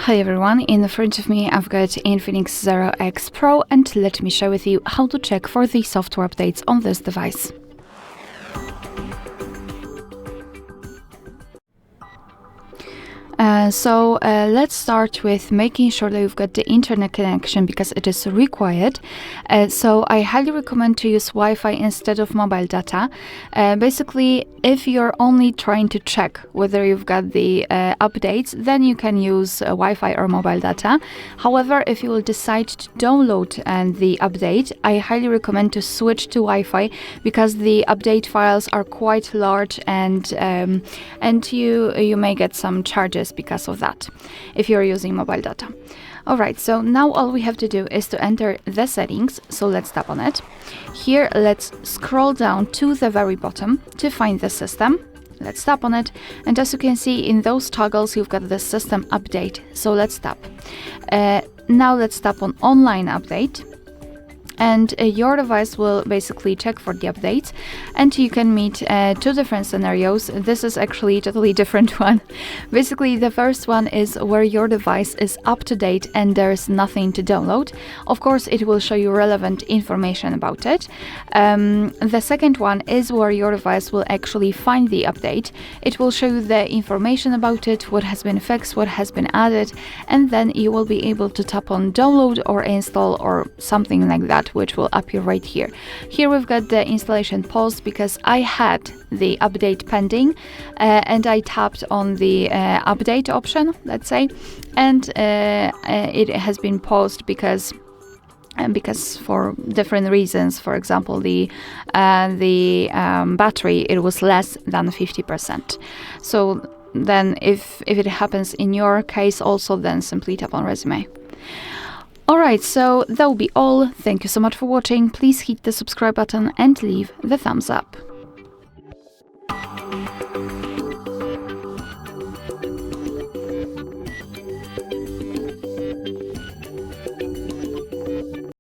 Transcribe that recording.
Hi everyone, in front of me I've got INFINIX Zero X Pro, and let me share with you how to check for the software updates on this device. Let's start with making sure that you've got the internet connection because it is required. So I highly recommend to use Wi-Fi instead of mobile data. Basically, if you're only trying to check whether you've got the updates, then you can use Wi-Fi or mobile data. However, if you will decide to download the update, I highly recommend to switch to Wi-Fi because the update files are quite large, and you may get some charges because of that if you're using mobile data. Alright, so now all we have to do is to enter the settings, so let's tap on it. Here, let's scroll down to the very bottom to find the system. Let's tap on it, and as you can see in those toggles you've got the system update, so let's tap. Now let's tap on online update, and your device will basically check for the updates, and you can meet two different scenarios. This is actually a totally different one. Basically, the first one is where your device is up to date and there's nothing to download. Of course, it will show you relevant information about it. The second one is where your device will actually find the update. It will show you the information about it, what has been fixed, what has been added, and then you will be able to tap on download or install or something like that, which will appear right here. Here we've got the installation paused because I had the update pending, and I tapped on the update option, let's say, and it has been paused because for different reasons. For example, the battery, it was less than 50%. So then if it happens in your case also, then simply tap on resume. Alright, so that will be all. Thank you so much for watching. Please hit the subscribe button and leave the thumbs up.